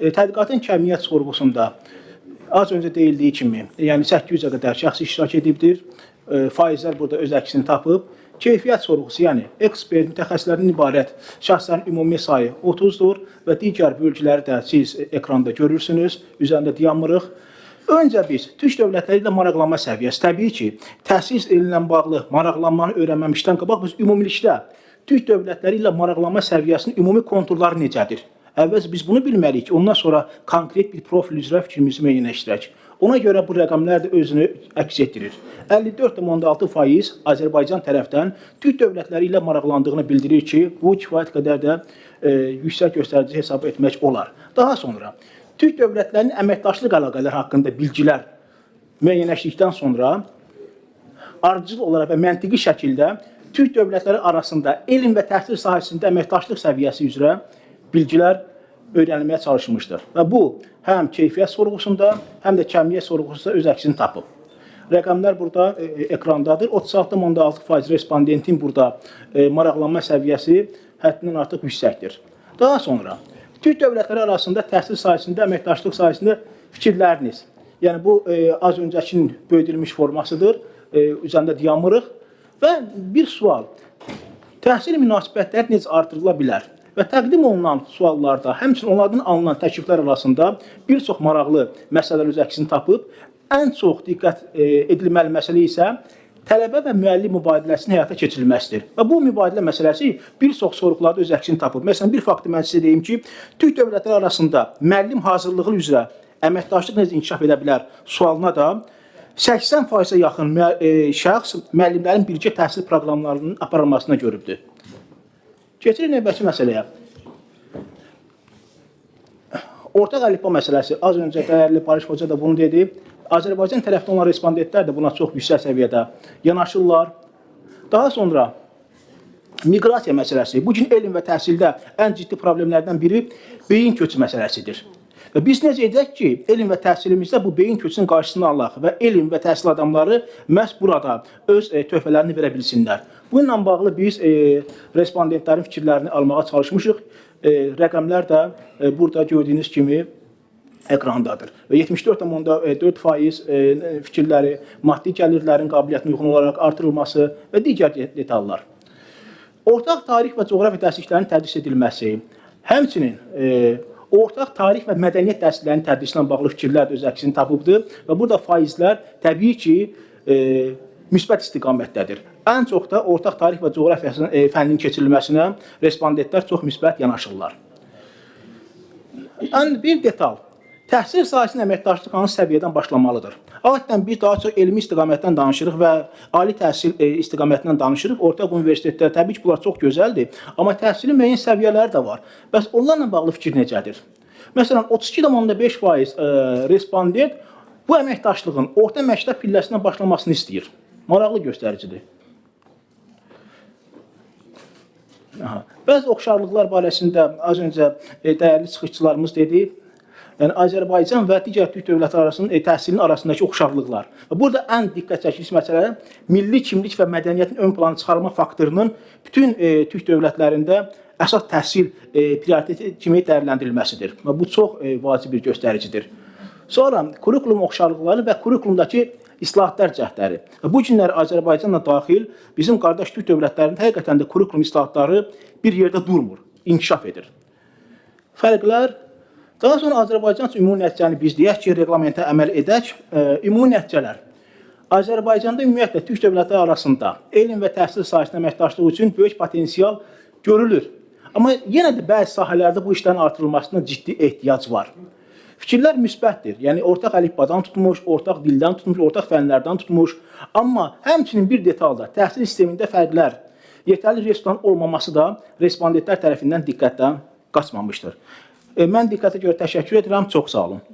Tədqiqatın kəmiyyət sorğusunda az öncə deyildiyi kimi, yəni 800-ə qədər şəxs iştirak edibdir. Faizlər burada öz əksini tapıb. Keyfiyyət sorğusu, yəni ekspert, mütəxəssislərdən ibarət şəxslərin ümumi sayı 30-dur və digər bölgüləri də siz ekranda görürsünüz, üzərində dayanmırıq. Öncə biz türk dövlətləri ilə maraqlanma səviyyəsi, təbii ki, təsis ilə bağlı maraqlanmanı öyrənməmişdən qabaq biz ümumilikdə türk dövlətləri ilə maraqlanma səviyyəsinin ümumi konturları necədir? Əvvəl biz bunu bilməliyik ki, ondan sonra konkret bir profil üzrə fikrimizi müəyyənləşdirək. Ona görə bu rəqəmlər də özünü əks etdirir. 54,6% Azərbaycan tərəfdən türk dövlətləri ilə maraqlandığını bildirir ki, bu kifayət qədər də yüksək göstərici hesab etmək olar. Daha sonra, türk dövlətlərinin əməkdaşlıq əlaqələri haqqında bilgilər müəyyənləşdikdən sonra, ardıcıl olaraq və məntiqi şəkildə türk dövlətləri arasında elm və təhsil sahəsində əməkdaşlıq səviyyəsi üzrə bilgilər öyrənilməyə çalışmışdır. Və bu, həm keyfiyyət sorğusunda, həm də kəmiyyət sorğusunda öz əksini tapıb. Rəqəmlər burada ekrandadır. 36,6% respondentin burada maraqlanma səviyyəsi həddindən artıq yüksəkdir. Daha sonra, türk dövlətləri arasında təhsil sahəsində, əməkdaşlıq sahəsində fikirləriniz. Yəni, bu, az öncəkinin böyüdülmüş formasıdır. Üzərində dayanmırıq. Və bir sual, təhsil münasibətləri necə artırıla bilər? Və təqdim olunan suallarda, həmçinin onlardan alınan təkliflər arasında bir çox maraqlı məsələlər öz əksini tapıb. Ən çox diqqət edilməli məsələ isə tələbə və müəllim mübadiləsinin həyata keçirilməsidir. Və bu mübadilə məsələsi bir çox sorğularda öz əksini tapıb. Məsələn, bir faktı mən sizə deyim ki, türk dövlətləri arasında müəllim hazırlığı üzrə əməkdaşlıq necə inkişaf edə bilər sualına da 80%-ə yaxın şəxs müəllimlərin birgə təhsil proqramlarının aparılmasına görübdür. Keçirik növbəti məsələyə. Ortaq əlifba məsələsi, az öncə dəyərli Barış Hoca da bunu dedi. Azərbaycan tərəfdə olan respondentlər də buna çox yüksək səviyyədə yanaşırlar. Daha sonra, miqrasiya məsələsi. Bugün elm və təhsildə ən ciddi problemlərdən biri beyin köçü məsələsidir. Və biz necə edək ki, elm və təhsilimizdə bu beyin köçünün qarşısını alaq və elm və təhsil adamları məhz burada öz töhfələrini verə bilsinlər. Bununla bağlı biz respondentlərin fikirlərini almağa çalışmışıq. Rəqəmlər də burada gördüyünüz kimi ekrandadır. Və 74,4% fikirləri, maddi gəlirlərin qabiliyyətinə uyğun olaraq artırılması və digər detallar. Ortaq tarix və coğrafiya dərsliklərinin tədris edilməsi, həmçinin ortaq tarix və mədəniyyət dərsliklərinin tədrisinə bağlı fikirlər öz əksini tapıbdır və burada faizlər təbii ki, müsbət istiqamətdədir. Ən çox da ortaq tarix və coğrafiya fənninin keçirilməsinə respondentlər çox müsbət yanaşırlar. Bir detal, təhsil sahəsində əməkdaşlıq hansı səviyyədən başlamalıdır? Adətən biz daha çox elmi istiqamətdən danışırıq və ali təhsil istiqamətindən danışırıq. Ortaq universitetlər, təbii ki, bunlar çox gözəldir, amma təhsilin müəyyən səviyyələri də var. Bəs onlarla bağlı fikir necədir? Məsələn, 32,5% respondent bu əməkdaşlığın orta məktəb pilləsindən başlamasını istəyir. Maraqlı göstəricidir. Bəzi oxşarlıqlar barəsində az öncə dəyərli çıxışçılarımız dedi. Yəni, Azərbaycan və digər türk dövlətləri arasında təhsilin arasındakı oxşarlıqlar. Burada ən diqqət çəkilici məsələ milli kimlik və mədəniyyətin ön plana çıxarma faktorunun bütün türk dövlətlərində əsas təhsil prioriteti kimi dəyərləndirilməsidir. Və bu çox vacib bir göstəricidir. Sonra kurikulum oxşarlıqları və kurikulumdakı islahatlar cəhdləri. Bu günlər Azərbaycanla daxil bizim qardaş türk dövlətlərində həqiqətən də kurikulum islahatları bir yerdə durmur, inkişaf edir. Fərqlər. Daha sonra Azərbaycan üçün ümumi nəticəni biz deyək ki, reglamentə əməl edək. Ümumi nəticələr. Azərbaycanda ümumiyyətlə türk dövlətləri arasında elm və təhsil sahəsində əməkdaşlığı üçün böyük potensial görülür. Amma yenə də bəzi sahələrdə bu işlərin artırılmasına ciddi ehtiyac var. Fikirlər müsbətdir. Yəni, ortaq əlifbadan tutmuş, ortaq dildən tutmuş, ortaq fənlərdən tutmuş. Amma həmçinin bir detalda təhsil sistemində fərqlər, yetərli resursların olmaması da respondentlər tərəfindən diqqətdən qaçmamışdır. Mən diqqətə görə təşəkkür edirəm. Çox sağ olun.